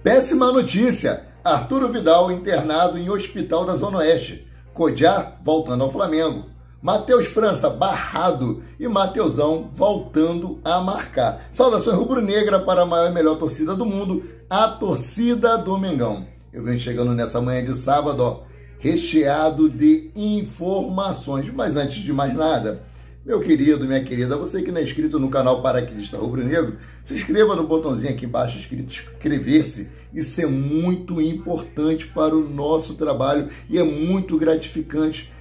Péssima notícia: Arturo Vidal internado em hospital da Zona Oeste. Codiá voltando ao Flamengo. Matheus França barrado e Mateusão voltando a marcar. Saudações rubro-negra para a maior e melhor torcida do mundo, a torcida do Mengão. Eu venho chegando nessa manhã de sábado, ó, recheado de informações. Mas antes de mais nada, meu querido, minha querida, você que não é inscrito no canal Paraquedista Rubro-Negro, se inscreva no botãozinho aqui embaixo escrito inscrever-se. Isso é muito importante para o nosso trabalho e é muito gratificante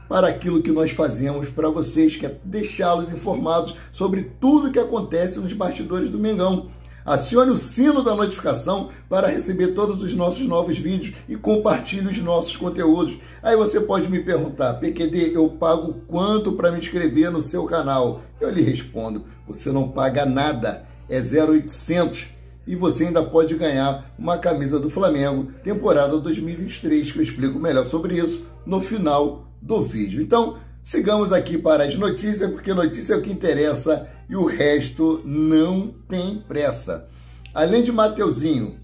para aquilo que nós fazemos para vocês, que é deixá-los informados sobre tudo que acontece nos bastidores do Mengão. Acione o sino da notificação para receber todos os nossos novos vídeos e compartilhe os nossos conteúdos. Aí você pode me perguntar: PQD, eu pago quanto para me inscrever no seu canal? Eu lhe respondo: você não paga nada, é 0,800 e você ainda pode ganhar uma camisa do Flamengo, temporada 2023, que eu explico melhor sobre isso no final do vídeo. Então, sigamos aqui para as notícias, porque notícia é o que interessa e o resto não tem pressa. Além de Mateuzinho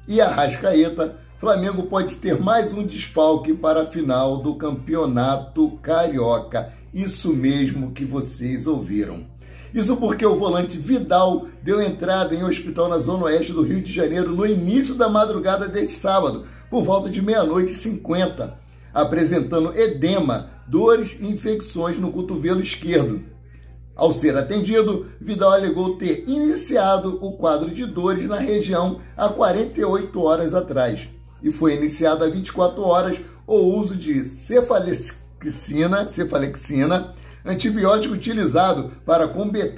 e Arrascaeta, Flamengo pode ter mais um desfalque para a final do Campeonato Carioca. Isso mesmo que vocês ouviram. Isso porque o volante Vidal deu entrada em hospital na Zona Oeste do Rio de Janeiro no início da madrugada deste sábado, por volta de 00h50, apresentando edema, dores e infecções no cotovelo esquerdo. Ao ser atendido, Vidal alegou ter iniciado o quadro de dores na região há 48 horas atrás e foi iniciado há 24 horas o uso de cefalexina, antibiótico utilizado para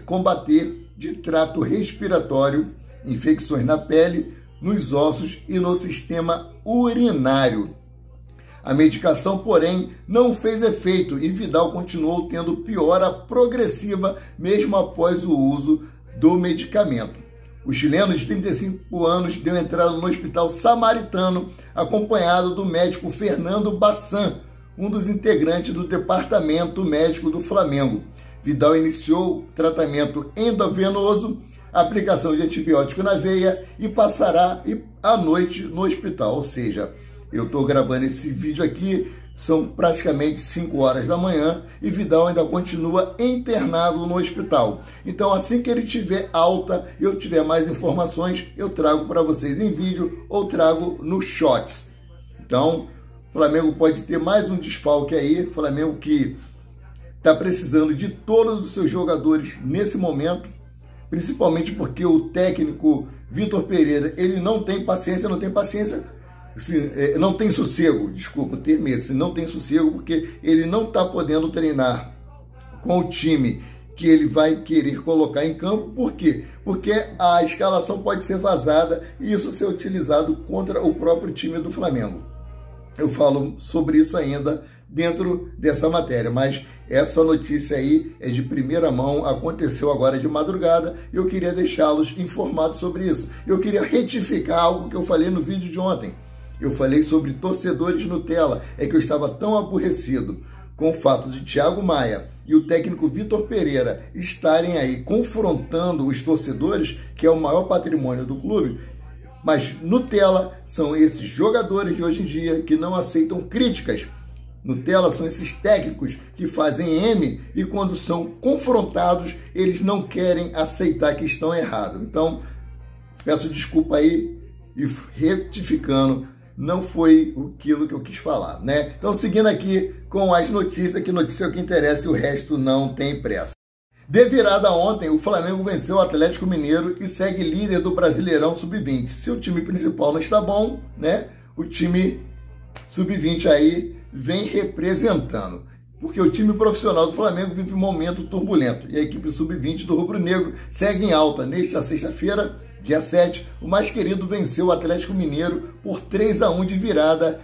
combater de trato respiratório, infecções na pele, nos ossos e no sistema urinário. A medicação, porém, não fez efeito e Vidal continuou tendo piora progressiva mesmo após o uso do medicamento. O chileno de 35 anos deu entrada no Hospital Samaritano, acompanhado do médico Fernando Bassan, um dos integrantes do Departamento Médico do Flamengo. Vidal iniciou tratamento endovenoso, aplicação de antibiótico na veia e passará a noite no hospital, ou seja, eu estou gravando esse vídeo aqui, são praticamente 5 horas da manhã e Vidal ainda continua internado no hospital. Então, assim que ele tiver alta e eu tiver mais informações, eu trago para vocês em vídeo ou trago no Shorts. Então, o Flamengo pode ter mais um desfalque aí, Flamengo que está precisando de todos os seus jogadores nesse momento, principalmente porque o técnico Vitor Pereira, ele não tem paciência, não tem sossego, desculpa o termo esse, não tem sossego porque ele não está podendo treinar com o time que ele vai querer colocar em campo. Por quê? Porque a escalação pode ser vazada e isso ser utilizado contra o próprio time do Flamengo. Eu falo sobre isso ainda dentro dessa matéria, mas essa notícia aí é de primeira mão, aconteceu agora de madrugada e eu queria deixá-los informados sobre isso. Eu queria retificar algo que eu falei no vídeo de ontem. Eu falei sobre torcedores Nutella, é que eu estava tão aborrecido com o fato de Thiago Maia e o técnico Vitor Pereira estarem aí confrontando os torcedores, que é o maior patrimônio do clube, mas Nutella são esses jogadores de hoje em dia que não aceitam críticas. Nutella são esses técnicos que fazem M e quando são confrontados, eles não querem aceitar que estão errados. Então, peço desculpa aí e retificando, não foi aquilo que eu quis falar, né? Então, seguindo aqui com as notícias, que notícia é o que interessa e o resto não tem pressa. De virada ontem, o Flamengo venceu o Atlético Mineiro e segue líder do Brasileirão Sub-20. Se o time principal não está bom, né? O time Sub-20 aí vem representando. Porque o time profissional do Flamengo vive um momento turbulento. E a equipe Sub-20 do Rubro Negro segue em alta. Nesta sexta-feira, dia 7, o mais querido venceu o Atlético Mineiro por 3-1 de virada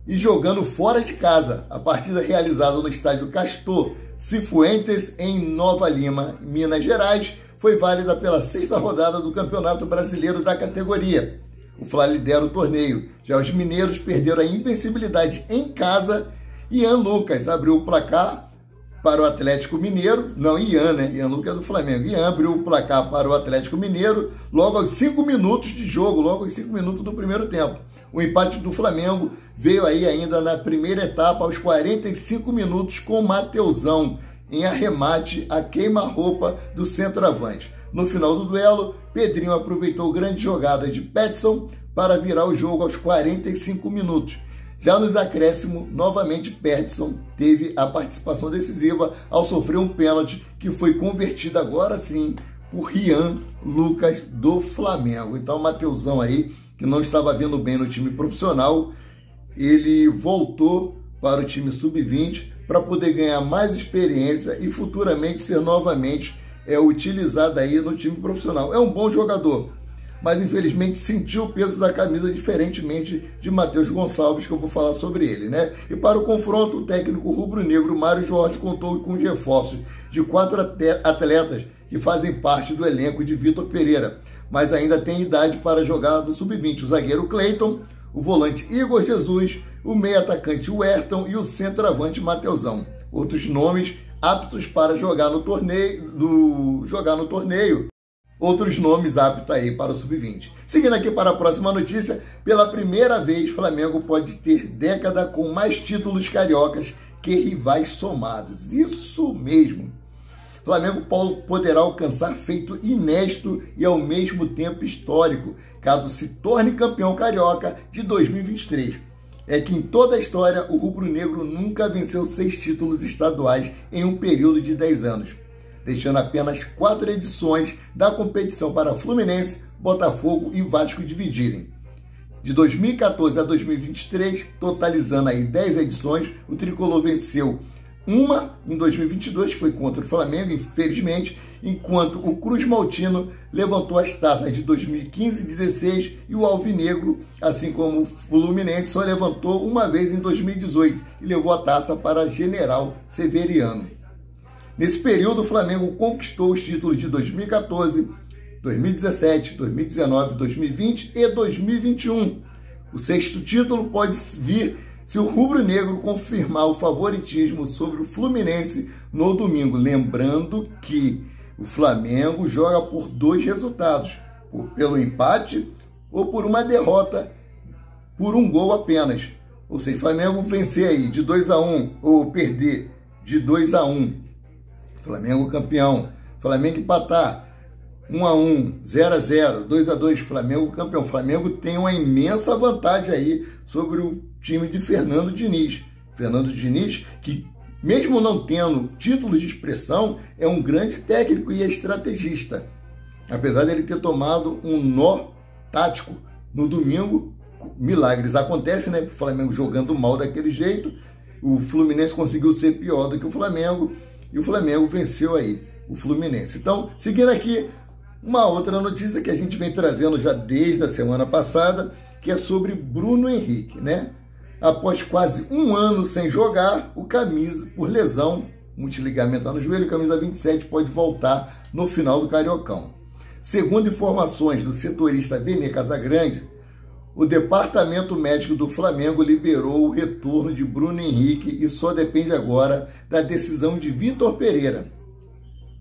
e jogando fora de casa. A partida realizada no estádio Castor Cifuentes, em Nova Lima, Minas Gerais, foi válida pela 6ª rodada do Campeonato Brasileiro da categoria. O Fla lidera o torneio. Já os mineiros perderam a invencibilidade em casa e Ian Lucas abriu o placar para o Atlético Mineiro, não, Ian, né? Ian Lucas é do Flamengo. Ian abriu o placar para o Atlético Mineiro logo aos 5 minutos de jogo, logo aos 5 minutos do primeiro tempo. O empate do Flamengo veio aí ainda na primeira etapa, aos 45 minutos, com o Mateusão em arremate a queima-roupa do centroavante. No final do duelo, Pedrinho aproveitou grande jogada de Petson para virar o jogo aos 45 minutos. Já nos acréscimos, novamente Petson teve a participação decisiva ao sofrer um pênalti que foi convertido agora sim por Ian Lucas do Flamengo. Então o Mateusão aí, que não estava vindo bem no time profissional, ele voltou para o time sub-20 para poder ganhar mais experiência e futuramente ser novamente utilizado aí no time profissional. É um bom jogador, mas infelizmente sentiu o peso da camisa diferentemente de Matheus Gonçalves, que eu vou falar sobre ele, né? E para o confronto, o técnico rubro-negro Mário Jorge contou com reforços de 4 atletas que fazem parte do elenco de Vitor Pereira, mas ainda tem idade para jogar no sub-20. O zagueiro Cleiton, o volante Igor Jesus, o meio-atacante Werton e o centroavante Mateusão. Outros nomes aptos para jogar no torneio. Outros nomes aptos aí para o sub-20. Seguindo aqui para a próxima notícia, pela primeira vez, Flamengo pode ter década com mais títulos cariocas que rivais somados. Isso mesmo. Flamengo poderá alcançar feito inédito e ao mesmo tempo histórico, caso se torne campeão carioca de 2023. É que em toda a história, o rubro-negro nunca venceu 6 títulos estaduais em um período de 10 anos, deixando apenas 4 edições da competição para Fluminense, Botafogo e Vasco dividirem. De 2014 a 2023, totalizando aí 10 edições, o tricolor venceu uma em 2022, que foi contra o Flamengo, infelizmente, enquanto o Cruz Maltino levantou as taças de 2015 e 2016 e o Alvinegro, assim como o Fluminense, só levantou uma vez em 2018 e levou a taça para General Severiano. Nesse período, o Flamengo conquistou os títulos de 2014, 2017, 2019, 2020 e 2021. O 6º título pode vir se o rubro-negro confirmar o favoritismo sobre o Fluminense no domingo. Lembrando que o Flamengo joga por 2 resultados, pelo empate ou por uma derrota por 1 gol apenas. Ou seja, o Flamengo vencer aí de 2-1 ou perder de 2-1. Flamengo campeão. Flamengo empatar 1-1, 0-0, 2-2, Flamengo campeão. O Flamengo tem uma imensa vantagem aí sobre o time de Fernando Diniz. Fernando Diniz, que mesmo não tendo títulos de expressão, é um grande técnico e estrategista. Apesar dele ter tomado um nó tático no domingo, milagres acontecem, né? O Flamengo jogando mal daquele jeito, o Fluminense conseguiu ser pior do que o Flamengo e o Flamengo venceu aí o Fluminense. Então, seguindo aqui, uma outra notícia que a gente vem trazendo já desde a semana passada, que é sobre Bruno Henrique, né? Após quase 1 ano sem jogar, o camisa, por lesão multiligamentar no joelho, camisa 27 pode voltar no final do Cariocão. Segundo informações do setorista Vene Casagrande, o departamento médico do Flamengo liberou o retorno de Bruno Henrique e só depende agora da decisão de Vitor Pereira.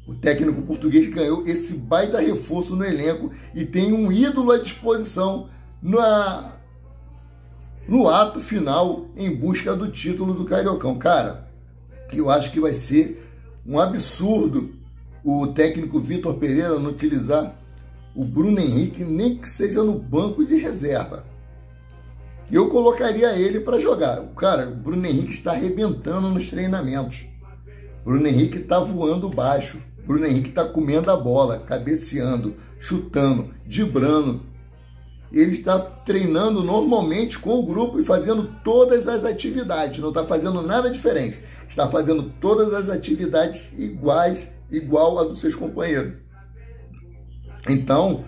O técnico português ganhou esse baita reforço no elenco e tem um ídolo à disposição no ato final em busca do título do Cariocão. Cara, eu acho que vai ser um absurdo o técnico Vitor Pereira não utilizar o Bruno Henrique, nem que seja no banco de reserva. Eu colocaria ele para jogar. Cara, o Bruno Henrique está arrebentando nos treinamentos. O Bruno Henrique está voando baixo. O Bruno Henrique está comendo a bola, cabeceando, chutando, driblando. Ele está treinando normalmente com o grupo e fazendo todas as atividades. Não está fazendo nada diferente. Está fazendo todas as atividades igual a dos seus companheiros. Então,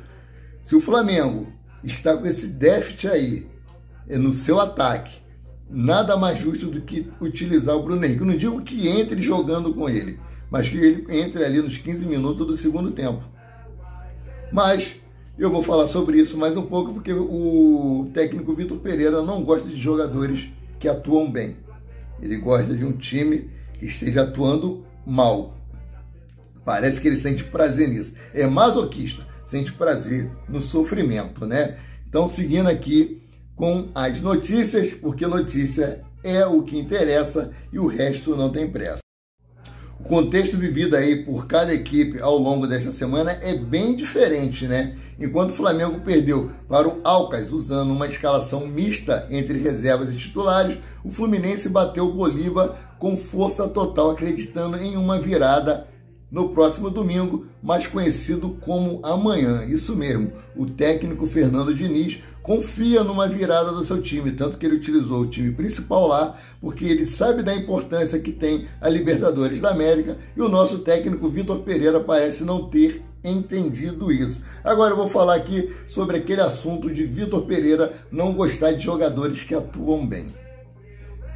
se o Flamengo está com esse déficit aí no seu ataque, nada mais justo do que utilizar o Bruno Henrique. Eu não digo que entre jogando com ele, mas que ele entre ali nos 15 minutos do segundo tempo. Mas eu vou falar sobre isso mais um pouco, porque o técnico Vitor Pereira não gosta de jogadores que atuam bem. Ele gosta de um time que esteja atuando mal. Parece que ele sente prazer nisso. É masoquista, sente prazer no sofrimento, né? Então, seguindo aqui com as notícias, porque notícia é o que interessa e o resto não tem pressa. O contexto vivido aí por cada equipe ao longo desta semana é bem diferente, né? Enquanto o Flamengo perdeu para o Alcas usando uma escalação mista entre reservas e titulares, o Fluminense bateu o Bolívar com força total, acreditando em uma virada no próximo domingo, mais conhecido como amanhã. Isso mesmo, o técnico Fernando Diniz confia numa virada do seu time, tanto que ele utilizou o time principal lá, porque ele sabe da importância que tem a Libertadores da América, e o nosso técnico Vitor Pereira parece não ter entendido isso. Agora eu vou falar aqui sobre aquele assunto de Vitor Pereira não gostar de jogadores que atuam bem.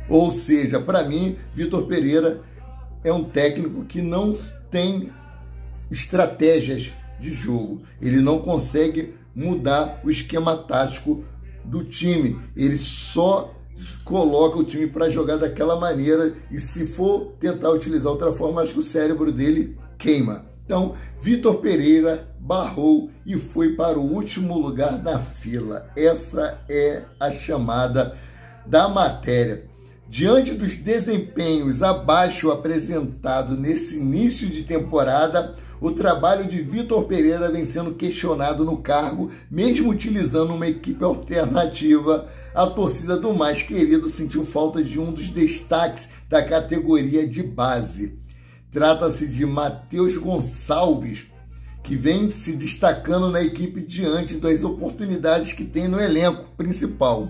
Ou seja, para mim, Vitor Pereira é um técnico que não tem estratégias de jogo. Ele não consegue mudar o esquema tático do time. Ele só coloca o time para jogar daquela maneira, e se for tentar utilizar outra forma, acho que o cérebro dele queima. Então, Vitor Pereira barrou e foi para o último lugar da fila. Essa é a chamada da matéria. Diante dos desempenhos abaixo apresentados nesse início de temporada, o trabalho de Vitor Pereira vem sendo questionado no cargo, mesmo utilizando uma equipe alternativa. A torcida do mais querido sentiu falta de um dos destaques da categoria de base. Trata-se de Matheus Gonçalves, que vem se destacando na equipe diante das oportunidades que tem no elenco principal.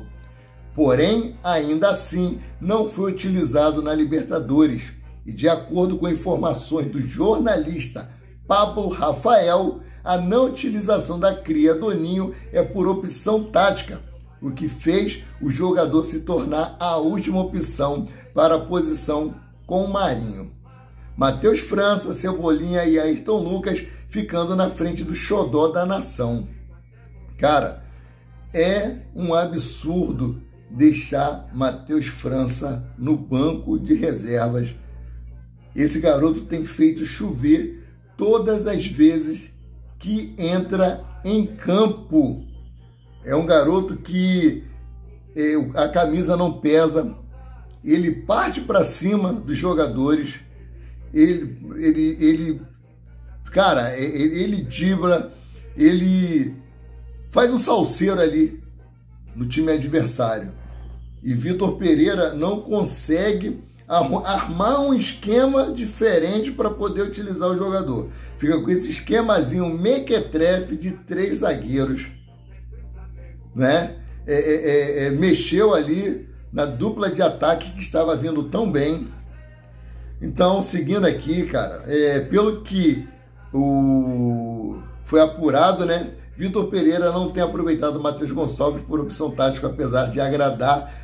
Porém, ainda assim, não foi utilizado na Libertadores. E de acordo com informações do jornalista Pablo Rafael, a não utilização da cria do Ninho é por opção tática, o que fez o jogador se tornar a última opção para a posição com o Marinho. Matheus França, Cebolinha e Ayrton Lucas ficando na frente do xodó da nação. Cara, é um absurdo deixar Matheus França no banco de reservas. Esse garoto tem feito chover todas as vezes que entra em campo. É um garoto que a camisa não pesa, ele parte para cima dos jogadores, ele dribla, ele faz um salseiro ali no time adversário. E Vitor Pereira não consegue armar um esquema diferente para poder utilizar o jogador. Fica com esse esquemazinho mequetrefe de 3 zagueiros, né? Mexeu ali na dupla de ataque que estava vindo tão bem. Então, seguindo aqui, cara, pelo que foi apurado, né? Vitor Pereira não tem aproveitado o Matheus Gonçalves por opção tática, apesar de agradar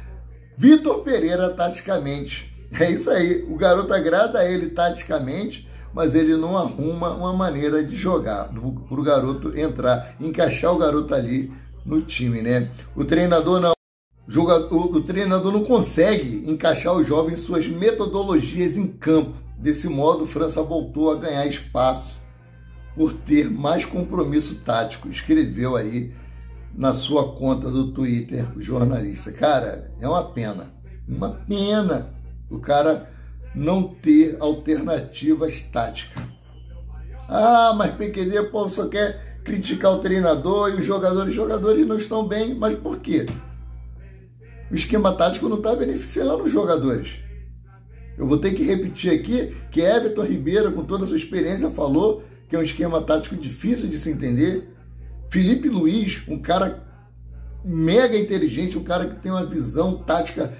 Vitor Pereira taticamente. É isso aí, o garoto agrada a ele taticamente, mas ele não arruma uma maneira de jogar para o garoto entrar, encaixar o garoto ali no time, né? O treinador não consegue encaixar o jovem em suas metodologias em campo. Desse modo, França voltou a ganhar espaço por ter mais compromisso tático, escreveu aí na sua conta do Twitter o jornalista. Cara, é uma pena o cara não ter alternativas táticas. Ah, mas PQD, pô, só quer criticar o treinador e os jogadores não estão bem, mas por quê? O esquema tático não está beneficiando os jogadores. Eu vou ter que repetir aqui que Everton Ribeiro, com toda a sua experiência, falou que é um esquema tático difícil de se entender. Felipe Luiz, um cara mega inteligente, um cara que tem uma visão tática,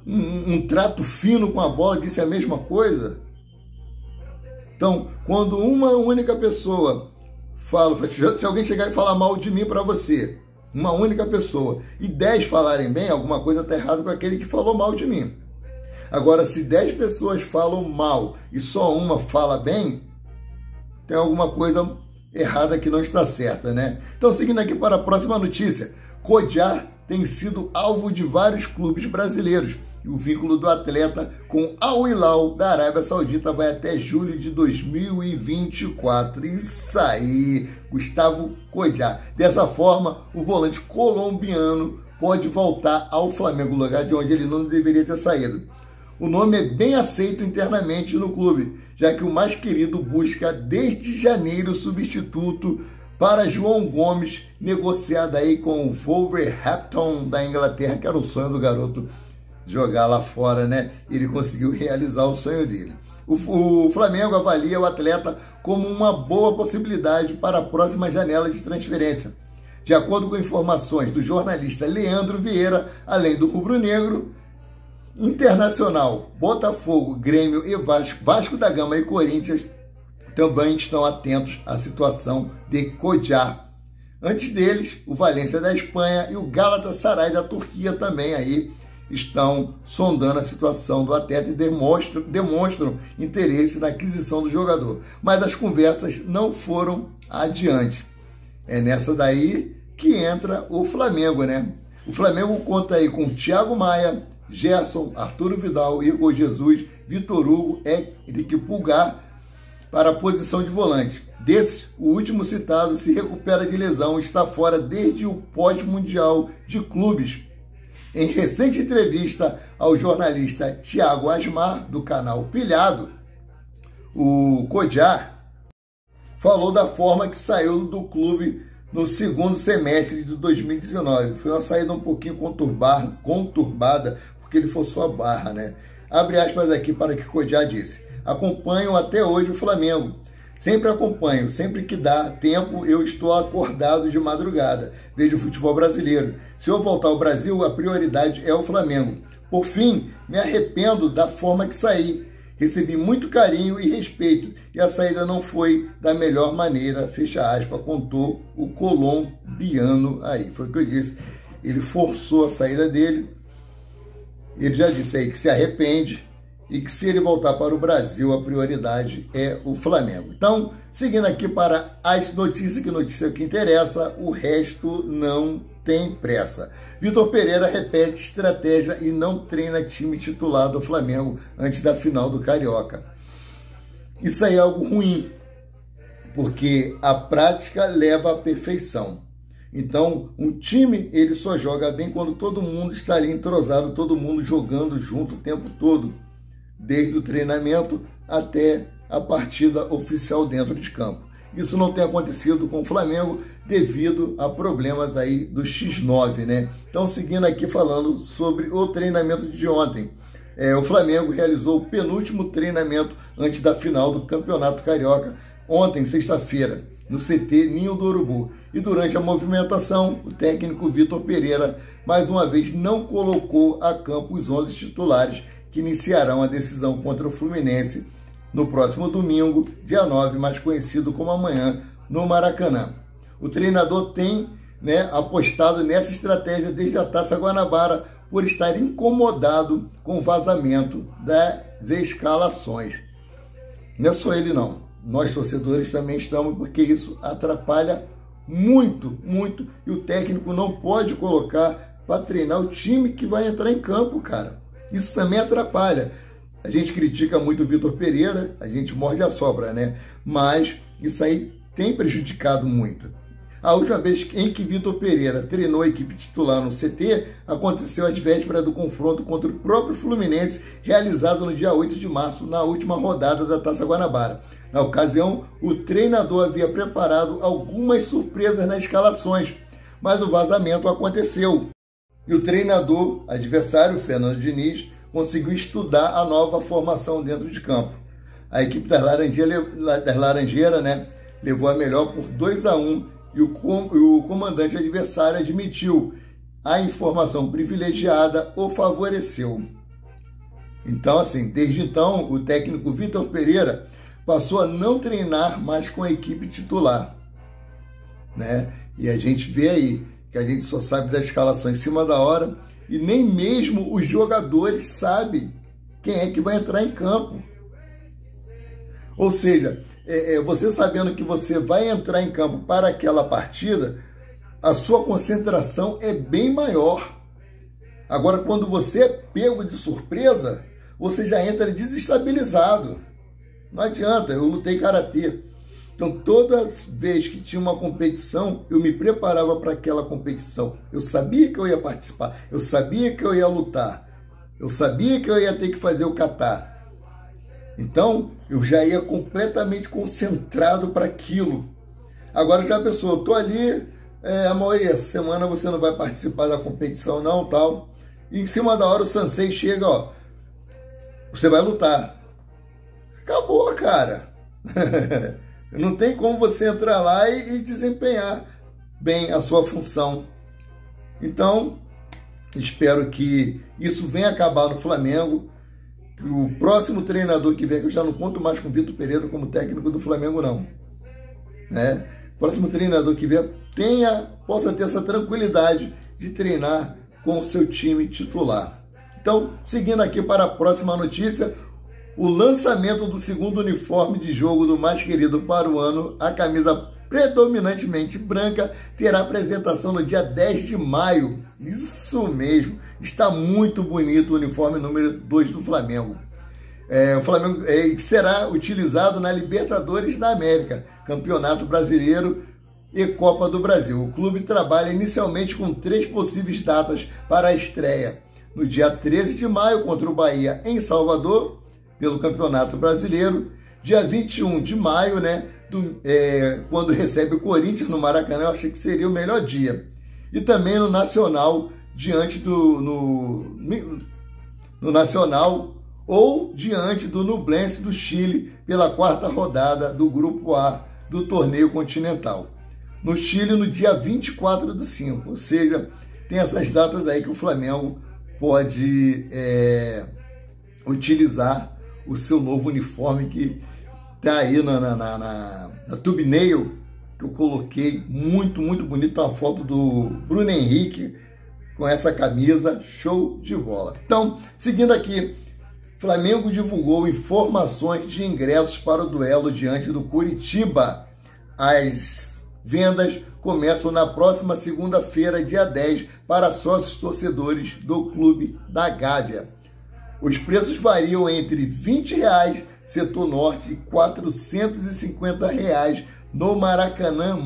um trato fino com a bola, disse a mesma coisa. Então, quando uma única pessoa fala, se alguém chegar e falar mal de mim para você, uma única pessoa, e 10 falarem bem, alguma coisa está errada com aquele que falou mal de mim. Agora, se 10 pessoas falam mal e só uma fala bem, tem alguma coisa errada que não está certa, né? Então, seguindo aqui para a próxima notícia, Kodjia tem sido alvo de vários clubes brasileiros. E o vínculo do atleta com Al Hilal da Arábia Saudita vai até julho de 2024. Isso aí, Gustavo Kodjia. Dessa forma, o volante colombiano pode voltar ao Flamengo, lugar de onde ele não deveria ter saído. O nome é bem aceito internamente no clube, já que o mais querido busca desde janeiro substituto para João Gomes, negociado aí com o Wolverhampton da Inglaterra, que era o sonho do garoto jogar lá fora, né? Ele conseguiu realizar o sonho dele. O Flamengo avalia o atleta como uma boa possibilidade para a próxima janela de transferência. De acordo com informações do jornalista Leandro Vieira, além do rubro-negro, Internacional, Botafogo, Grêmio e Vasco da Gama e Corinthians também estão atentos à situação de Kodjia. Antes deles, o Valência da Espanha e o Galatasaray da Turquia também aí estão sondando a situação do atleta e demonstram interesse na aquisição do jogador. Mas as conversas não foram adiante. É nessa daí que entra o Flamengo, né? O Flamengo conta aí com Thiago Maia, Gerson, Arturo Vidal, Igor Jesus, Vitor Hugo, Eric Pulgar para a posição de volante. Desses, o último citado se recupera de lesão e está fora desde o pós-mundial de clubes. Em recente entrevista ao jornalista Thiago Asmar, do canal Pilhado, o Kodjia falou da forma que saiu do clube no segundo semestre de 2019. Foi uma saída um pouquinho conturbada, porque ele forçou a barra, né? Abre aspas aqui para o que Kodjia disse. Acompanho até hoje o Flamengo. Sempre acompanho, sempre que dá tempo eu estou acordado de madrugada. Vejo o futebol brasileiro. Se eu voltar ao Brasil, a prioridade é o Flamengo. Por fim, me arrependo da forma que saí. Recebi muito carinho e respeito e a saída não foi da melhor maneira, fecha aspas, contou o colombiano aí. Foi o que eu disse. Ele forçou a saída dele. Ele já disse aí que se arrepende e que se ele voltar para o Brasil, a prioridade é o Flamengo. Então, seguindo aqui para as notícias, que notícia que interessa, o resto não tem pressa. Vitor Pereira repete estratégia e não treina time titular do Flamengo antes da final do Carioca. Isso aí é algo ruim, porque a prática leva à perfeição. Então, um time, ele só joga bem quando todo mundo está ali entrosado, todo mundo jogando junto o tempo todo, desde o treinamento até a partida oficial dentro de campo. Isso não tem acontecido com o Flamengo devido a problemas aí do X9, né? Então, seguindo aqui falando sobre o treinamento de ontem. O Flamengo realizou o penúltimo treinamento antes da final do Campeonato Carioca, ontem, sexta-feira, no CT Ninho do Urubu. E durante a movimentação, o técnico Vitor Pereira, mais uma vez, não colocou a campo os 11 titulares que iniciarão a decisão contra o Fluminense no próximo domingo, dia 9, mais conhecido como amanhã, no Maracanã. O treinador tem, apostado nessa estratégia desde a Taça Guanabara por estar incomodado com o vazamento das escalações. Não é só ele não, nós torcedores também estamos, porque isso atrapalha muito, muito, e o técnico não pode colocar para treinar o time que vai entrar em campo, cara. Isso também atrapalha. A gente critica muito o Vitor Pereira, a gente morde a sobra, né? Mas isso aí tem prejudicado muito. A última vez em que Vitor Pereira treinou a equipe titular no CT, aconteceu às vésperas do confronto contra o próprio Fluminense, realizado no dia 8 de março, na última rodada da Taça Guanabara. Na ocasião, o treinador havia preparado algumas surpresas nas escalações, mas o vazamento aconteceu. E o treinador adversário, Fernando Diniz, conseguiu estudar a nova formação dentro de campo. A equipe das Laranjeiras, levou a melhor por 2-1 e o comandante adversário admitiu a informação privilegiada o favoreceu. Então, assim, desde então, o técnico Vitor Pereira passou a não treinar mais com a equipe titular, E a gente vê aí que a gente só sabe da escalação em cima da hora e nem mesmo os jogadores sabem quem é que vai entrar em campo. Ou seja, você sabendo que você vai entrar em campo para aquela partida, a sua concentração é bem maior. Agora, quando você é pego de surpresa, você já entra desestabilizado. Não adianta, eu lutei karatê. Então, toda vez que tinha uma competição, eu me preparava para aquela competição. Eu sabia que eu ia participar, eu sabia que eu ia lutar, eu sabia que eu ia ter que fazer o kata. Então, eu já ia completamente concentrado para aquilo. Agora, já pensou, eu estou ali, Amaury, essa semana você não vai participar da competição não, tal. E em cima da hora o sensei chega, ó, você vai lutar. Acabou, cara. Não tem como você entrar lá e desempenhar bem a sua função. Então, espero que isso venha acabar no Flamengo. Que o próximo treinador que vier, que eu já não conto mais com o Vitor Pereira como técnico do Flamengo, não. Né? O próximo treinador que vier possa ter essa tranquilidade de treinar com o seu time titular. Então, seguindo aqui para a próxima notícia, o lançamento do segundo uniforme de jogo do mais querido para o ano, a camisa predominantemente branca, terá apresentação no dia 10 de maio. Isso mesmo, está muito bonito o uniforme número 2 do Flamengo. O Flamengo que será utilizado na Libertadores da América, Campeonato Brasileiro e Copa do Brasil. O clube trabalha inicialmente com 3 possíveis datas para a estreia. No dia 13 de maio, contra o Bahia em Salvador, pelo Campeonato Brasileiro. Dia 21 de maio, né, quando recebe o Corinthians no Maracanã, eu achei que seria o melhor dia. E também no Nacional, no Nacional ou diante do Nublense do Chile, pela 4ª rodada do Grupo A do torneio continental. No Chile, no dia 24/5, ou seja, tem essas datas aí que o Flamengo pode utilizar o seu novo uniforme, que tá aí na thumbnail que eu coloquei, muito bonito, uma foto do Bruno Henrique com essa camisa, show de bola. Então, seguindo aqui, Flamengo divulgou informações de ingressos para o duelo diante do Curitiba. As vendas começam na próxima segunda-feira, dia 10, para sócios torcedores do Clube da Gávea. Os preços variam entre R$ 20 setor norte e R$ 450 no Maracanã+,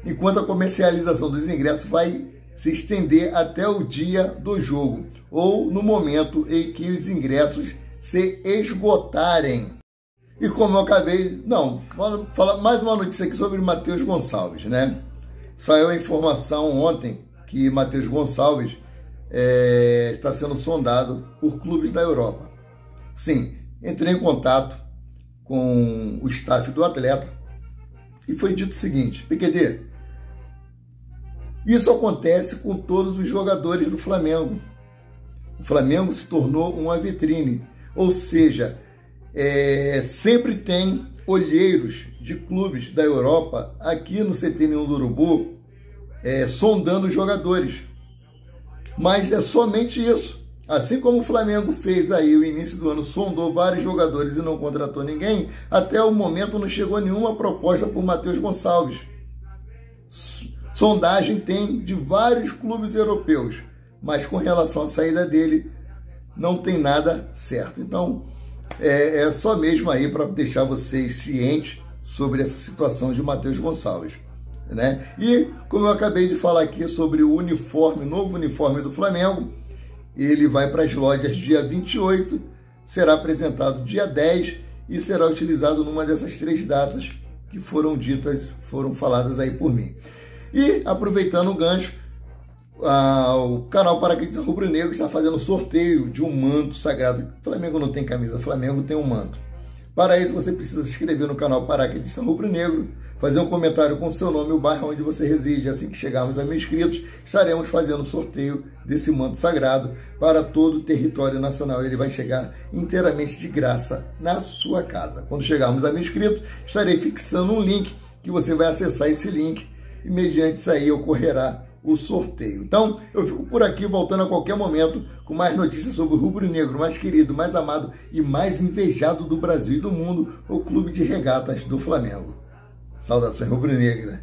enquanto a comercialização dos ingressos vai se estender até o dia do jogo, ou no momento em que os ingressos se esgotarem. E como eu acabei... vou falar mais uma notícia aqui sobre Matheus Gonçalves, né? Saiu a informação ontem que Matheus Gonçalves está sendo sondado por clubes da Europa. Sim, entrei em contato com o staff do atleta e foi dito o seguinte: PQD, isso acontece com todos os jogadores do Flamengo. O Flamengo se tornou uma vitrine, ou seja, sempre tem olheiros de clubes da Europa aqui no CT Ninho do Urubu sondando os jogadores. Mas é somente isso. Assim como o Flamengo fez aí o início do ano, sondou vários jogadores e não contratou ninguém, até o momento não chegou nenhuma proposta por Matheus Gonçalves. Sondagem tem de vários clubes europeus, mas com relação à saída dele, não tem nada certo. Então, é só mesmo aí para deixar vocês cientes sobre essa situação de Matheus Gonçalves, né? E como eu acabei de falar aqui sobre o uniforme, novo uniforme do Flamengo, ele vai para as lojas dia 28, será apresentado dia 10 e será utilizado numa dessas 3 datas que foram faladas aí por mim. E aproveitando o gancho, o canal Paraquedista Rubro-Negro está fazendo sorteio de um manto sagrado. O Flamengo não tem camisa, o Flamengo tem um manto. Para isso, você precisa se inscrever no canal Paraquedista Rubro-Negro, fazer um comentário com o seu nome e o bairro onde você reside. Assim que chegarmos a 1000 inscritos, estaremos fazendo sorteio desse manto sagrado para todo o território nacional. Ele vai chegar inteiramente de graça na sua casa. Quando chegarmos a 1000 inscritos, estarei fixando um link que você vai acessar esse link e mediante isso aí ocorrerá o sorteio. Então, eu fico por aqui, voltando a qualquer momento com mais notícias sobre o rubro-negro mais querido, mais amado e mais invejado do Brasil e do mundo, o Clube de Regatas do Flamengo. Saudações rubro-negras.